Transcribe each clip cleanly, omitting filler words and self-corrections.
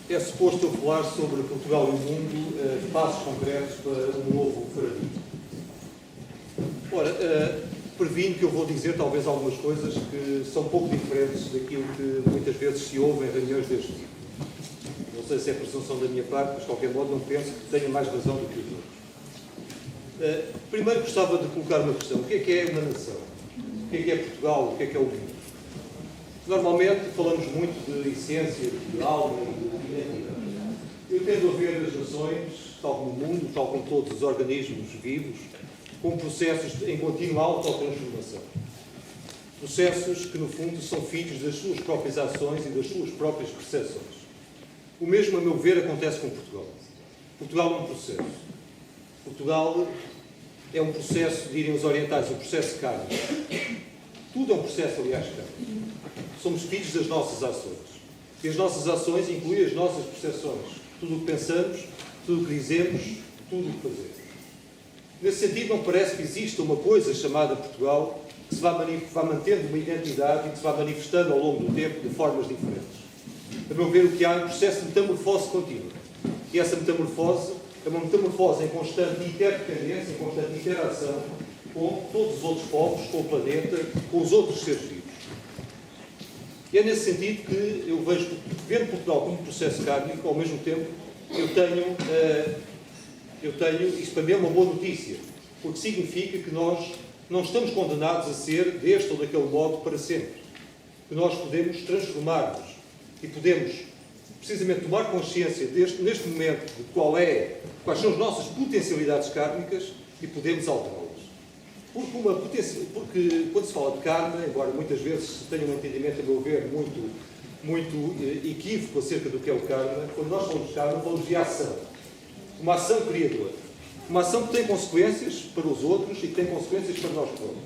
É suposto eu falar sobre Portugal e o mundo, passos concretos para um novo paradigma. Ora, previno que eu vou dizer talvez algumas coisas que são um pouco diferentes daquilo que muitas vezes se ouve em reuniões deste tipo. Não sei se é presunção da minha parte, mas de qualquer modo não penso que tenha mais razão do que os outros. Primeiro gostava de colocar uma questão. O que é uma nação? O que é Portugal? O que é o mundo? Normalmente falamos muito de essência, de alma e de identidade. Eu tendo a ver as nações, tal como o mundo, tal como todos os organismos vivos, com processos em contínua autotransformação. Processos que, no fundo, são filhos das suas próprias ações e das suas próprias percepções. O mesmo, a meu ver, acontece com Portugal. Portugal é um processo. Portugal é um processo, diriam os orientais, um processo kármico. Tudo é um processo, aliás, kármico. Somos filhos das nossas ações. E as nossas ações incluem as nossas percepções. Tudo o que pensamos, tudo o que dizemos, tudo o que fazemos. Nesse sentido, não parece que exista uma coisa chamada Portugal que se vá mantendo uma identidade e que se vá manifestando ao longo do tempo de formas diferentes. A meu ver, o que há é um processo de metamorfose contínua. E essa metamorfose é uma metamorfose em constante interdependência, em constante interação com todos os outros povos, com o planeta, com os outros seres vivos. E é nesse sentido que eu vejo, vendo Portugal como um processo kármico, ao mesmo tempo, eu tenho, isto para mim é uma boa notícia, porque significa que nós não estamos condenados a ser deste ou daquele modo para sempre. Que nós podemos transformar-nos e podemos, precisamente, tomar consciência neste momento de quais são as nossas potencialidades kármicas e podemos alterá-las. Porque quando se fala de karma, embora muitas vezes se tenha um entendimento, a meu ver, muito equívoco acerca do que é o karma, quando nós falamos de karma, falamos de ação. Uma ação criadora. Uma ação que tem consequências para os outros e que tem consequências para nós próprios.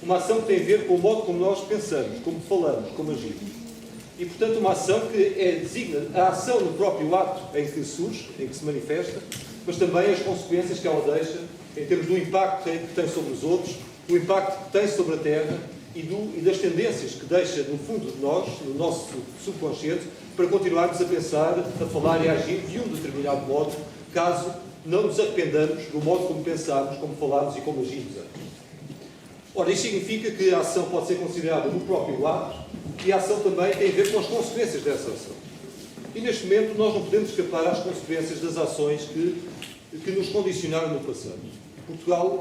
Uma ação que tem a ver com o modo como nós pensamos, como falamos, como agimos. E, portanto, uma ação que designa a ação no próprio ato em que surge, em que se manifesta, mas também as consequências que ela deixa em termos do impacto que tem sobre os outros, do impacto que tem sobre a Terra e das tendências que deixa no fundo de nós, no nosso subconsciente, para continuarmos a pensar, a falar e a agir de um determinado modo, caso não nos arrependamos do modo como pensamos, como falamos e como agimos antes. Ora, isto significa que a ação pode ser considerada no próprio ato e a ação também tem a ver com as consequências dessa ação. E neste momento nós não podemos escapar às consequências das ações que nos condicionaram no passado.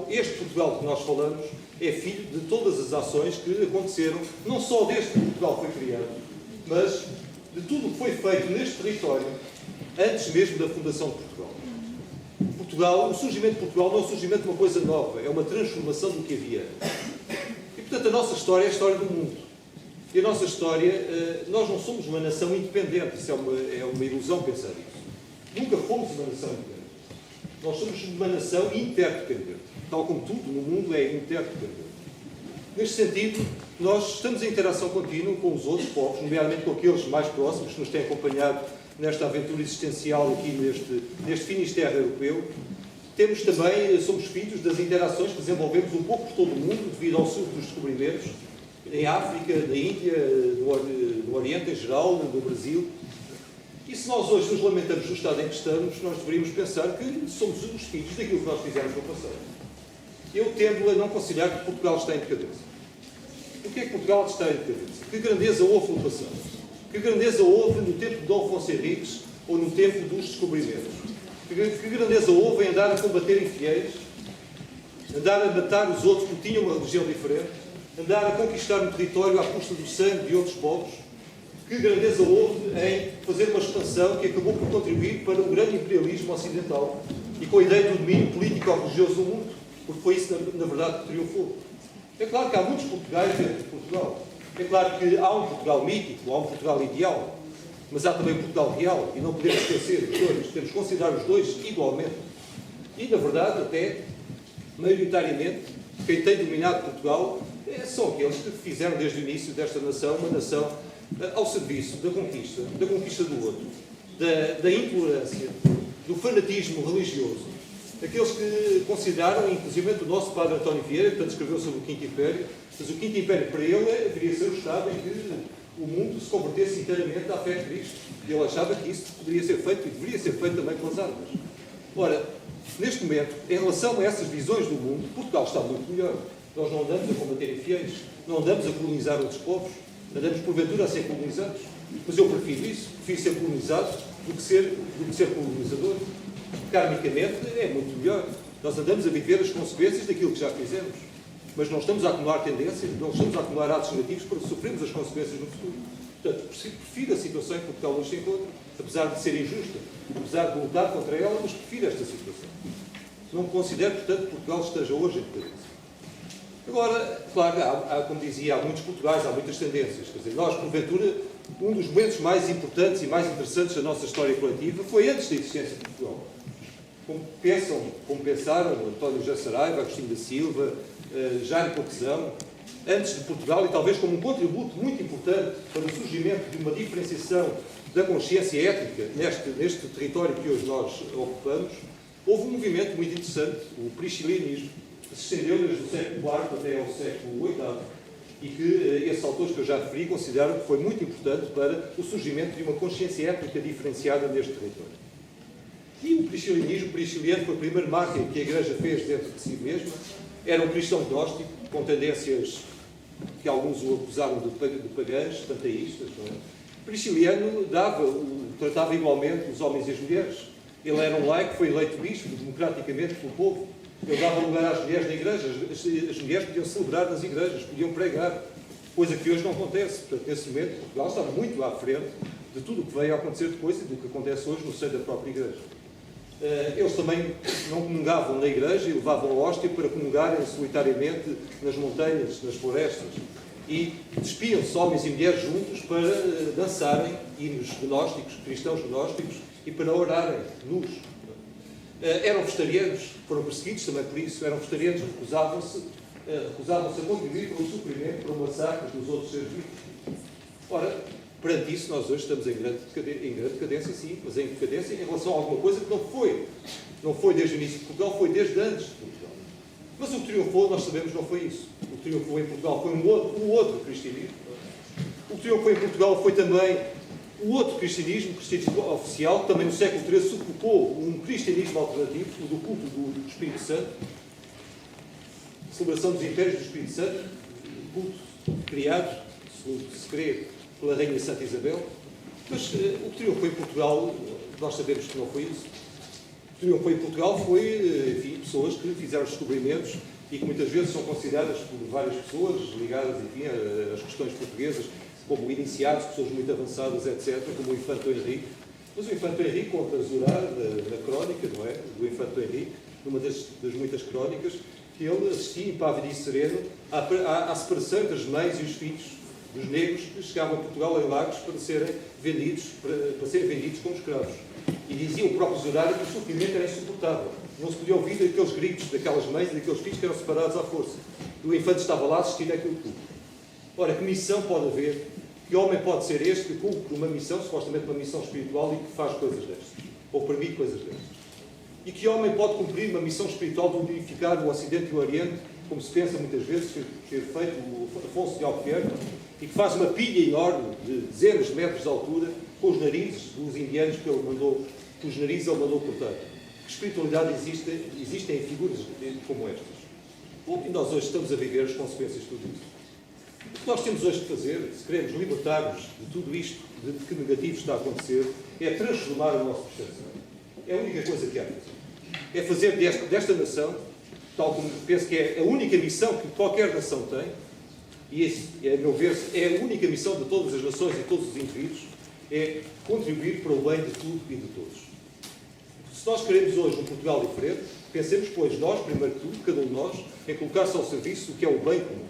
Este Portugal que nós falamos, é filho de todas as ações que aconteceram, não só desde que Portugal foi criado, mas de tudo o que foi feito neste território, antes mesmo da fundação de Portugal. O surgimento de Portugal não é o surgimento de uma coisa nova, é uma transformação do que havia. E, portanto, a nossa história é a história do mundo. E a nossa história, nós não somos uma nação independente, isso é uma ilusão pensar isso. Nunca fomos uma nação independente. Nós somos uma nação interdependente. Tal como tudo no mundo é interdependente. Neste sentido, nós estamos em interação contínua com os outros povos, nomeadamente com aqueles mais próximos que nos têm acompanhado nesta aventura existencial aqui neste Finisterre europeu. Somos filhos das interações que desenvolvemos um pouco por todo o mundo, devido ao surto dos descobrimentos, em África, na Índia, no Oriente em geral, no Brasil. E se nós hoje nos lamentamos do estado em que estamos, nós deveríamos pensar que somos os filhos daquilo que nós fizemos no passado. Eu tendo a não considerar que Portugal está em decadência. O que é que Portugal está em decadência? Que grandeza houve no passado? Que grandeza houve no tempo de Dom Afonso Henriques ou no tempo dos descobrimentos? Que grandeza houve em andar a combater infiéis, andar a matar os outros porque tinham uma religião diferente, andar a conquistar um território à custa do sangue de outros povos? Que grandeza houve em fazer uma expansão que acabou por contribuir para o grande imperialismo ocidental e com a ideia do domínio político-religioso no mundo, porque foi isso, na verdade, que triunfou. É claro que há muitos Portugais dentro de Portugal. É claro que há um Portugal mítico, há um Portugal ideal, mas há também um Portugal real, e não podemos esquecer os dois, temos que considerar os dois igualmente. E, na verdade, até, maioritariamente, quem tem dominado Portugal são aqueles que fizeram desde o início desta nação uma nação ao serviço da conquista do outro, da intolerância, do fanatismo religioso. Aqueles que consideraram, inclusive o nosso padre António Vieira, que tanto escreveu sobre o Quinto Império, mas o Quinto Império para ele deveria ser o Estado em que o mundo se convertesse inteiramente à fé de Cristo. E ele achava que isso poderia ser feito e deveria ser feito também com as armas. Ora, neste momento, em relação a essas visões do mundo, Portugal está muito melhor. Nós não andamos a combater infiéis, não andamos a colonizar outros povos, andamos porventura a ser colonizados. Mas eu prefiro isso, prefiro ser colonizado do que ser colonizador. Karmicamente é muito melhor. Nós andamos a viver as consequências daquilo que já fizemos. Mas não estamos a acumular tendências, não estamos a acumular atos negativos para sofrermos as consequências no futuro. Portanto, prefiro a situação em que Portugal hoje se encontra, apesar de ser injusta, apesar de lutar contra ela, mas prefiro esta situação. Não considero, portanto, que Portugal esteja hoje em decadência. Agora, claro, como dizia, há muitos Portugais, há muitas tendências. Quer dizer, nós, porventura, um dos momentos mais importantes e mais interessantes da nossa história coletiva foi antes da existência de Portugal. Como pensaram António José Saraiva, Agostinho da Silva, Jaime Cortesão, antes de Portugal, e talvez como um contributo muito importante para o surgimento de uma diferenciação da consciência étnica neste território que hoje nós ocupamos, houve um movimento muito interessante, o priscilianismo, que se estendeu desde o século IV até ao século VIII, e que esses autores que eu já referi consideram que foi muito importante para o surgimento de uma consciência étnica diferenciada neste território. E o prisciliano foi o primeiro mártir que a Igreja fez dentro de si mesma. Era um cristão gnóstico, com tendências que alguns o acusaram de pagãs, panteístas. Não é? O prisciliano tratava igualmente os homens e as mulheres. Ele era um laico, foi eleito bispo democraticamente pelo povo. Ele dava lugar às mulheres na igreja. As mulheres podiam celebrar nas igrejas, podiam pregar, coisa que hoje não acontece. Portanto, nesse momento, Portugal está muito à frente de tudo o que veio a acontecer depois e do que acontece hoje no seio da própria igreja. Eles também não comungavam na igreja e levavam a hóstia para comungarem solitariamente nas montanhas, nas florestas. E despiam-se homens e mulheres juntos para dançarem hinos gnósticos, cristãos gnósticos, e para orarem nus. Eram vegetarianos, foram perseguidos também por isso, eram vegetarianos, recusavam-se a contribuir para o sofrimento, para o massacre dos outros seres vivos. Ora, perante isso, nós hoje estamos em grande decadência, sim, mas em decadência em relação a alguma coisa que não foi desde o início de Portugal, foi desde antes de Portugal. Mas o que triunfou, nós sabemos, não foi isso. O que triunfou em Portugal foi um outro cristianismo. O que triunfou em Portugal foi também o outro cristianismo oficial, que também no século XIII sucupou um cristianismo alternativo, o do culto do Espírito Santo, celebração dos impérios do Espírito Santo, culto criado, se crê, pela Rainha Santa Isabel. Mas o que triunfou em Portugal, nós sabemos que não foi isso. O que triunfou em Portugal foi, enfim, pessoas que fizeram descobrimentos e que muitas vezes são consideradas por várias pessoas ligadas, enfim, às questões portuguesas, como iniciados, pessoas muito avançadas, etc., como o Infante Henrique. Mas o Infante Henrique conta Zurar, na crónica, não é? Do Infante Henrique, numa das muitas crónicas, que ele assistia impávido e sereno à separação entre as mães e os filhos dos negros que chegavam a Portugal em Lagos para serem vendidos como escravos. E dizia o próprio Zurar que o sofrimento era insuportável. Não se podia ouvir aqueles gritos daquelas mães e daqueles filhos que eram separados à força. E o infante estava lá assistindo àquilo tudo. Ora, que missão pode haver? Que homem pode ser este que cumpre uma missão, supostamente uma missão espiritual, e que faz coisas destas? Ou permite coisas destas? E que homem pode cumprir uma missão espiritual de unificar o Ocidente e o Oriente, como se pensa muitas vezes ter feito o Afonso de Albuquerque, e que faz uma pilha enorme de dezenas de metros de altura com os narizes dos indianos que ele mandou cortar? Que espiritualidade existem em figuras como estas? Bom, e nós hoje estamos a viver as consequências de tudo isso. O que nós temos hoje de fazer, se queremos libertar-nos de tudo isto, de que negativo está a acontecer, é transformar o nosso processo. É a única coisa que há a fazer. É fazer desta nação, tal como penso que é a única missão que qualquer nação tem, e esse, a meu ver, é a única missão de todas as nações e todos os indivíduos, é contribuir para o bem de tudo e de todos. Se nós queremos hoje um Portugal diferente, pensemos, pois, nós, primeiro de tudo, cada um de nós, em colocar-se ao serviço do que é o bem comum.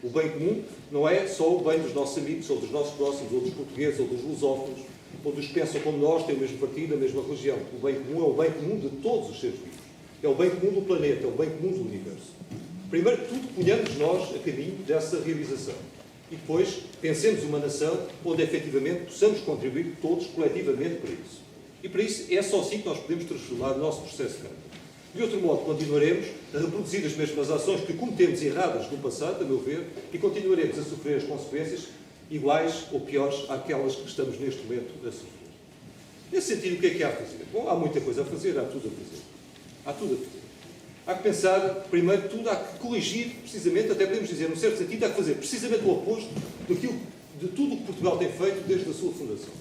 O bem comum não é só o bem dos nossos amigos, ou dos nossos próximos, ou dos portugueses, ou dos lusófonos, ou dos que pensam como nós, têm o mesmo partido, a mesma religião. O bem comum é o bem comum de todos os seres vivos. É o bem comum do planeta, é o bem comum do universo. Primeiro de tudo, ponhamos nós a caminho dessa realização. E depois, pensemos uma nação onde, efetivamente, possamos contribuir todos coletivamente para isso. E para isso, é só assim que nós podemos transformar o nosso processo de cambio. De outro modo, continuaremos a reproduzir as mesmas ações que cometemos erradas no passado, a meu ver, e continuaremos a sofrer as consequências iguais ou piores àquelas que estamos neste momento a sofrer. Nesse sentido, o que há a fazer? Bom, há muita coisa a fazer, há tudo a fazer. Há tudo a fazer. Há que pensar, primeiro de tudo, há que corrigir, precisamente, até podemos dizer, num certo sentido, há que fazer precisamente o oposto de tudo o que Portugal tem feito desde a sua fundação.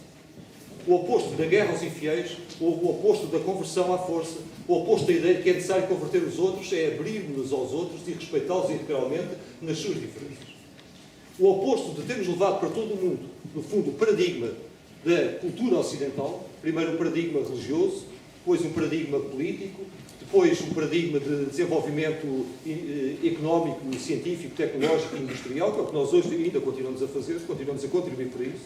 O oposto da guerra aos infiéis, o oposto da conversão à força, o oposto da ideia de que é necessário converter os outros, é abrir-nos aos outros e respeitá-los integralmente nas suas diferenças. O oposto de termos levado para todo o mundo, no fundo, o paradigma da cultura ocidental, primeiro um paradigma religioso, depois um paradigma político, depois um paradigma de desenvolvimento económico, científico, tecnológico e industrial, que é o que nós hoje ainda continuamos a fazer, continuamos a contribuir para isso.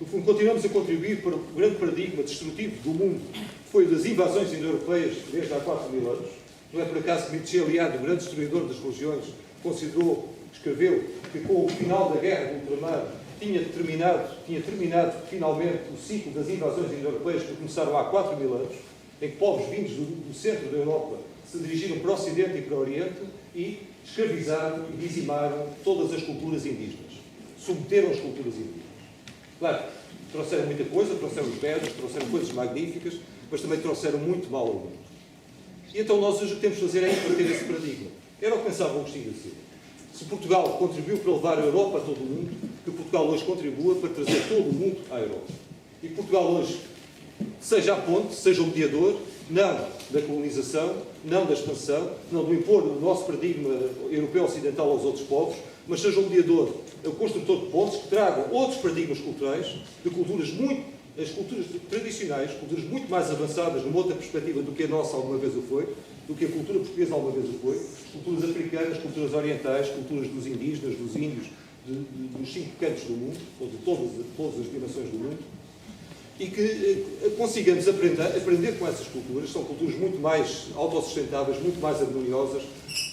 No fundo, continuamos a contribuir para o grande paradigma destrutivo do mundo, que foi das invasões indo-europeias desde há 4.000 anos. Não é por acaso que Nietzsche, aliás, o grande historiador das religiões, escreveu que com o final da guerra do ultramar tinha terminado finalmente o ciclo das invasões indo-europeias que começaram há 4.000 anos, em que povos vindos do centro da Europa se dirigiram para o Ocidente e para o Oriente e escravizaram e dizimaram todas as culturas indígenas. Submeteram as culturas indígenas. Claro, trouxeram muita coisa, trouxeram os Vedas, trouxeram coisas magníficas, mas também trouxeram muito mal ao mundo. E então nós hoje o que temos de fazer é inverter esse paradigma. Era o que pensava Agostinho da Silva. Se Portugal contribuiu para levar a Europa a todo o mundo, que Portugal hoje contribua para trazer todo o mundo à Europa. E que Portugal hoje seja a ponte, seja o mediador, não da colonização, não da expansão, não do impor o nosso paradigma europeu ocidental aos outros povos, mas seja o mediador, o construtor de pontes que tragam outros paradigmas culturais, de culturas as culturas tradicionais, culturas muito mais avançadas numa outra perspectiva do que a nossa alguma vez o foi, do que a cultura portuguesa alguma vez o foi, culturas africanas, culturas orientais, culturas dos indígenas, dos índios, dos 5 cantos do mundo, ou de todas as dimensões do mundo, e que consigamos aprender com essas culturas. São culturas muito mais autossustentáveis, muito mais harmoniosas,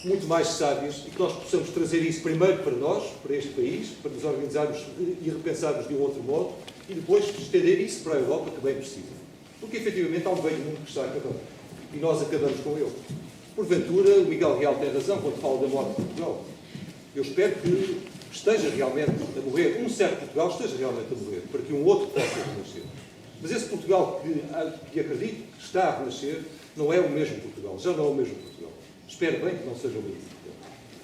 muito mais sábias, e que nós possamos trazer isso primeiro para nós, para este país, para nos organizarmos e repensarmos de um outro modo, e depois estender isso para a Europa, que bem precisa. Porque, efetivamente, há um velho mundo que está acabando. E nós acabamos com ele. Porventura, o Miguel Real tem razão quando fala da morte de Portugal. Eu espero que esteja realmente a morrer, um certo Portugal esteja realmente a morrer, para que um outro possa renascer. Mas esse Portugal que acredito que está a renascer não é o mesmo Portugal, já não é o mesmo Portugal. Espero bem que não seja o mesmo Portugal.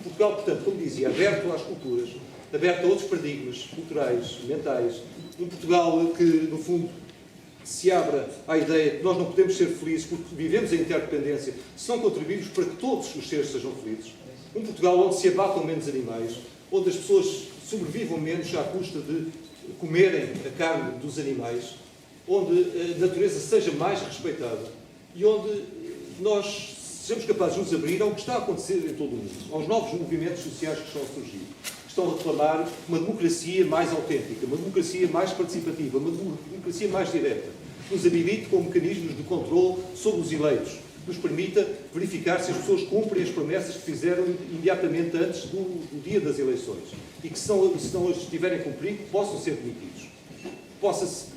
Portugal, portanto, como dizia, aberto às culturas, aberto a outros paradigmas culturais, mentais, um Portugal que, no fundo, se abra à ideia que nós não podemos ser felizes porque vivemos a interdependência se não contribuímos para que todos os seres sejam felizes. Um Portugal onde se abatam menos animais, onde as pessoas sobrevivam menos à custa de comerem a carne dos animais, onde a natureza seja mais respeitada e onde nós sejamos capazes de nos abrir ao que está a acontecer em todo o mundo, aos novos movimentos sociais que estão a surgir, que estão a reclamar uma democracia mais autêntica, uma democracia mais participativa, uma democracia mais direta, que nos habilite com mecanismos de controle sobre os eleitos, que nos permita verificar se as pessoas cumprem as promessas que fizeram imediatamente antes do dia das eleições e que, se não as estiverem a cumprir, possam ser demitidos,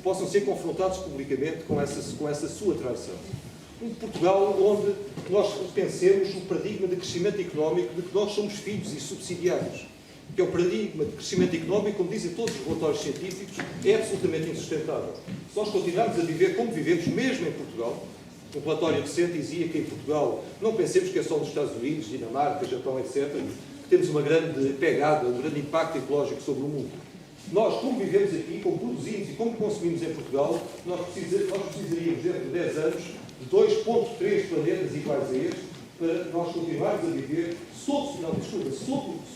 possam ser confrontados publicamente com essa sua traição. Um Portugal onde nós pensemos o paradigma de crescimento económico de que nós somos filhos e subsidiários, que é um paradigma de crescimento económico, como dizem todos os relatórios científicos, é absolutamente insustentável. Se nós continuarmos a viver como vivemos, mesmo em Portugal, um relatório recente dizia que em Portugal não pensemos que é só nos Estados Unidos, Dinamarca, Japão, etc., que temos uma grande pegada, um grande impacto ecológico sobre o mundo. Nós, como vivemos aqui, como produzimos e como consumimos em Portugal, nós precisaríamos, dentro de 10 anos, de 2,3 planetas iguais a este, para nós continuarmos a viver, se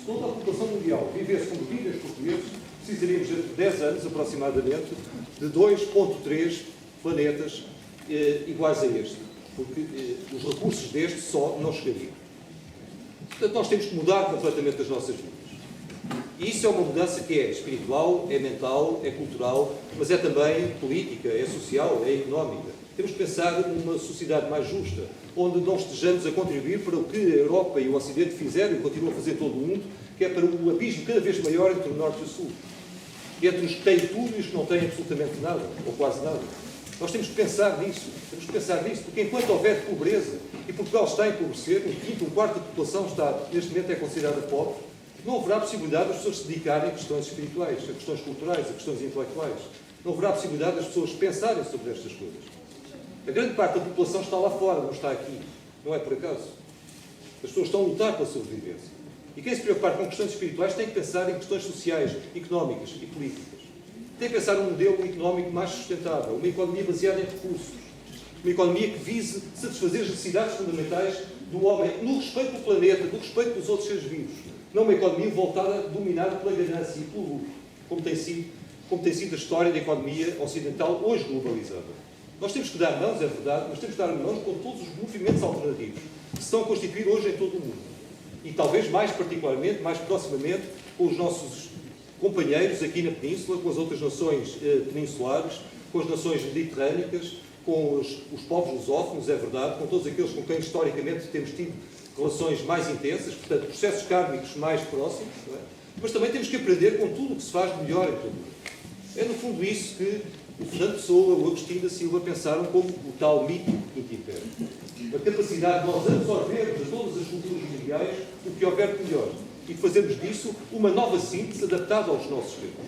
toda a população mundial vivesse como vivem os portugueses, precisaríamos, dentro de 10 anos, aproximadamente, de 2,3 planetas iguais a este, porque os recursos deste só não chegariam. Portanto, nós temos que mudar completamente as nossas vidas. E isso é uma mudança que é espiritual, é mental, é cultural, mas é também política, é social, é económica. Temos que pensar numa sociedade mais justa, onde não estejamos a contribuir para o que a Europa e o Ocidente fizeram e continuam a fazer todo o mundo, que é para o abismo cada vez maior entre o Norte e o Sul. Entre os que têm tudo e os que não têm absolutamente nada, ou quase nada. Nós temos que pensar nisso, porque enquanto houver pobreza, e Portugal está a empobrecer, um quinto, um quarto da população está, neste momento é considerada pobre, Não haverá possibilidade das pessoas se dedicarem a questões espirituais, a questões culturais, a questões intelectuais. Não haverá possibilidade das pessoas pensarem sobre estas coisas. A grande parte da população está lá fora, não está aqui. Não é por acaso. As pessoas estão a lutar pela sobrevivência. E quem se preocupar com questões espirituais tem que pensar em questões sociais, económicas e políticas. Tem que pensar num modelo económico mais sustentável, uma economia baseada em recursos, uma economia que vise satisfazer as necessidades fundamentais do homem, no respeito do planeta, no respeito dos outros seres vivos. Não uma economia voltada, dominada pela ganância e pelo lucro, como tem sido a história da economia ocidental hoje globalizada. Nós temos que dar mãos, é verdade, mas temos que dar mãos com todos os movimentos alternativos que se estão a constituir hoje em todo o mundo. E talvez mais particularmente, mais proximamente, com os nossos companheiros aqui na Península, com as outras nações peninsulares, com as nações mediterrânicas, com os povos lusófonos, é verdade, com todos aqueles com quem historicamente temos tido relações mais intensas, portanto, processos kármicos mais próximos, não é? Mas também temos que aprender com tudo o que se faz melhor em todo o mundo. É, no fundo, isso que o Fernando Pessoa, o Agostinho da Silva pensaram como o tal mítico quinto império. A capacidade de nós absorvermos de todas as culturas mundiais o que houver de melhor e de fazermos disso uma nova síntese adaptada aos nossos tempos.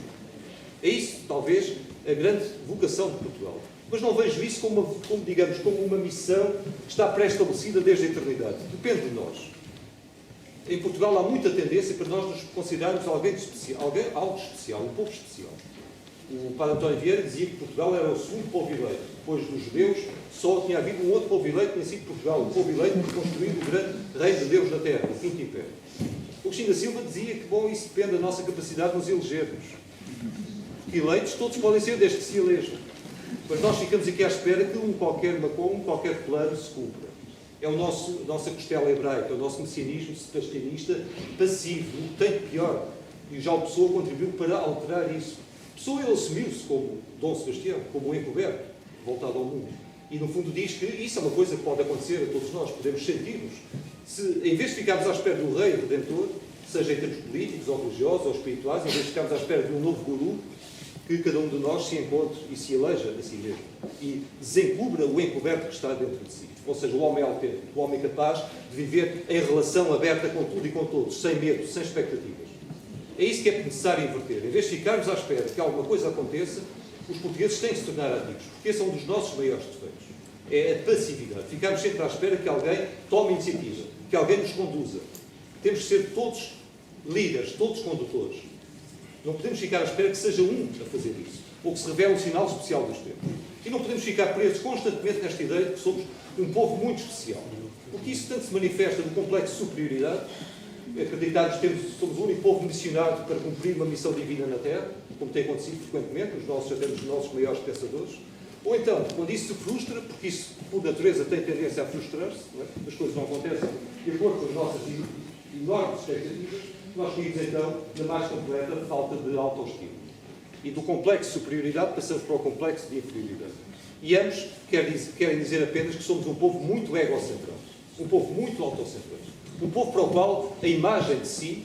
É isso, talvez, a grande vocação de Portugal. Mas não vejo isso como uma missão que está pré-estabelecida desde a eternidade. Depende de nós. Em Portugal há muita tendência para nós nos considerarmos alguém especial, algo especial, um povo especial. O padre António Vieira dizia que Portugal era o segundo povo eleito. Depois dos judeus, só tinha havido um outro povo eleito, tinha sido Portugal. O povo eleito por construir o grande reino de Deus na Terra, o Quinto Império. O Agostinho da Silva dizia que, bom, isso depende da nossa capacidade de nos elegermos. Porque eleitos todos podem ser desde que se elejam. Mas nós ficamos aqui à espera que qualquer plano se cumpra. É a nossa costela hebraica, o nosso messianismo sebastianista passivo, o que tem de pior. E já o Pessoa contribuiu para alterar isso. Pessoa, ele assumiu-se como Dom Sebastião, como um encoberto, voltado ao mundo. E, no fundo, diz que isso é uma coisa que pode acontecer a todos nós. Podemos sentir-nos. Se, em vez de ficarmos à espera do rei redentor, seja em termos políticos, ou religiosos, ou espirituais, em vez de ficarmos à espera de um novo guru, que cada um de nós se encontre e se eleja a si mesmo. E desencubra o encoberto que está dentro de si. Ou seja, o homem autêntico, o homem capaz de viver em relação aberta com tudo e com todos, sem medo, sem expectativas. É isso que é necessário inverter. Em vez de ficarmos à espera que alguma coisa aconteça, os portugueses têm que se tornar ativos, porque esse é um dos nossos maiores defeitos. É a passividade. Ficamos sempre à espera que alguém tome iniciativa, que alguém nos conduza. Temos que ser todos líderes, todos condutores. Não podemos ficar à espera que seja um a fazer isso, ou que se revele um sinal especial dos tempos. E não podemos ficar presos constantemente nesta ideia de que somos um povo muito especial. Porque isso tanto se manifesta no complexo de superioridade, acreditarmos que somos o único povo missionário para cumprir uma missão divina na Terra, como tem acontecido frequentemente, até nos nossos maiores pensadores, ou então, quando isso se frustra, porque isso, por natureza, tem tendência a frustrar-se, as coisas não acontecem de acordo com as nossas enormes expectativas, nós caímos então na mais completa falta de autoestima. E do complexo de superioridade passamos para o complexo de inferioridade. E ambos querem dizer apenas que somos um povo muito egocentrado, um povo muito autocentrado. Um povo para o qual a imagem de si,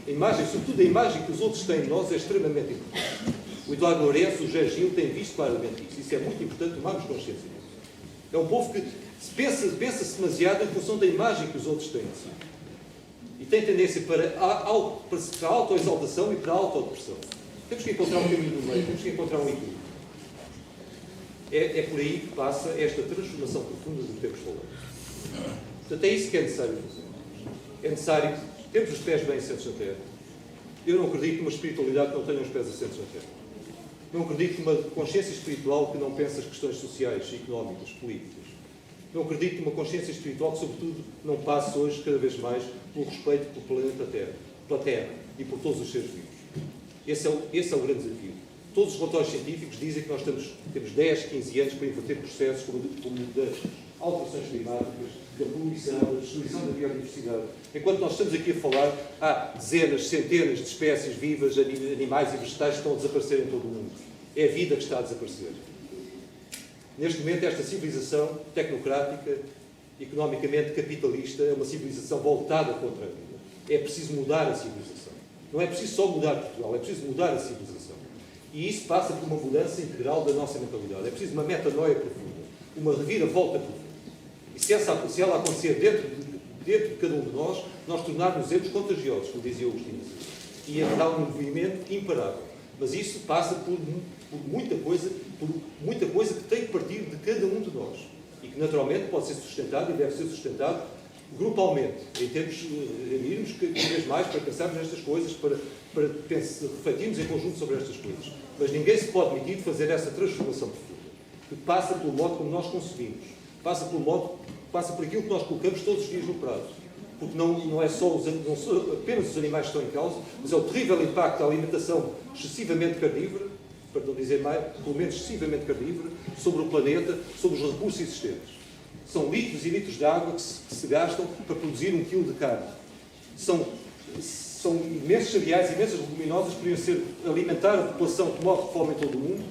sobretudo a imagem que os outros têm de nós, é extremamente importante. O Eduardo Lourenço, o José Gil têm visto claramente isso. Isso é muito importante, tomarmos consciência disso. É um povo que pensa-se demasiado em função da imagem que os outros têm de si. E tem tendência para a autoexaltação e para a autodepressão. Temos que encontrar um caminho do meio, temos que encontrar um equilíbrio. É por aí que passa esta transformação profunda do que temos falado. Portanto, é isso que é necessário fazer. É necessário termos os pés bem assentos na terra. Eu não acredito numa espiritualidade que não tenha os pés assentos na terra. Não acredito numa consciência espiritual que não pense as questões sociais, económicas, políticas. Não acredito numa consciência espiritual que, sobretudo, não passe hoje, cada vez mais, pelo respeito pelo planeta Terra, pela Terra e por todos os seres vivos. Esse é o grande desafio. Todos os relatórios científicos dizem que nós temos 10, 15 anos para inverter processos como das alterações climáticas, da poluição, da destruição da biodiversidade. Enquanto nós estamos aqui a falar, há dezenas, centenas de espécies vivas, animais e vegetais que estão a desaparecer em todo o mundo. É a vida que está a desaparecer. Neste momento, esta civilização tecnocrática, economicamente capitalista, é uma civilização voltada contra a vida. É preciso mudar a civilização. Não é preciso só mudar Portugal, é preciso mudar a civilização. E isso passa por uma mudança integral da nossa mentalidade. É preciso uma metanoia profunda, uma reviravolta profunda. E se ela acontecer dentro de cada um de nós tornarmos-nos contagiosos, como dizia o Agostinho. e haverá um movimento imparável. Mas isso passa por muita coisa que tem que partir de cada um de nós e que naturalmente pode ser sustentado e deve ser sustentado grupalmente, em termos de irmos cada vez mais para pensarmos nestas coisas, para refletirmos em conjunto sobre estas coisas. Mas ninguém se pode permitir de fazer essa transformação profunda, que passa pelo modo como nós concebimos, passa por aquilo que nós colocamos todos os dias no prato. Porque não são apenas os animais que estão em causa, mas é o terrível impacto da alimentação excessivamente carnívora, para não dizer mais, pelo menos excessivamente carnívora, sobre o planeta, sobre os recursos existentes. São litros e litros de água que se gastam para produzir 1 quilo de carne. São imensos cereais, imensas leguminosas que poderiam ser alimentar a população que morre de fome em todo o mundo,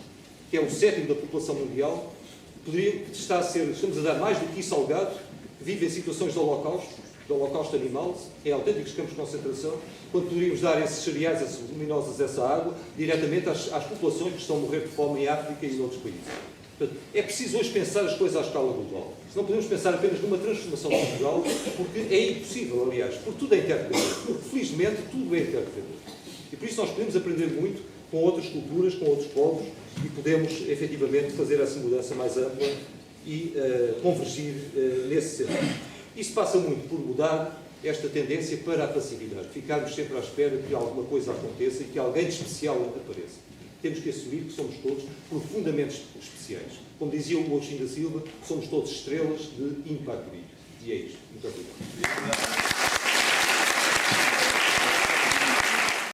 que é 1/7 da população mundial. Estamos a dar mais do que isso ao gado, que vive em situações de holocausto animal, em autênticos campos de concentração, quando poderíamos dar esses cereais, essas leguminosas, essa água, diretamente às populações que estão a morrer de fome em África e em outros países. Portanto, é preciso hoje pensar as coisas à escala global. Se não podemos pensar apenas numa transformação cultural, porque é impossível, aliás, porque tudo é interpretador. Porque, felizmente, tudo é interpretador. E por isso nós podemos aprender muito com outras culturas, com outros povos, e podemos, efetivamente, fazer essa mudança mais ampla e convergir nesse sentido. Isso passa muito por mudar esta tendência para a passividade, ficarmos sempre à espera que alguma coisa aconteça e que alguém de especial apareça. Temos que assumir que somos todos profundamente especiais. Como dizia o Agostinho da Silva, somos todos estrelas de ímpar brilho. E é isto. Muito obrigado.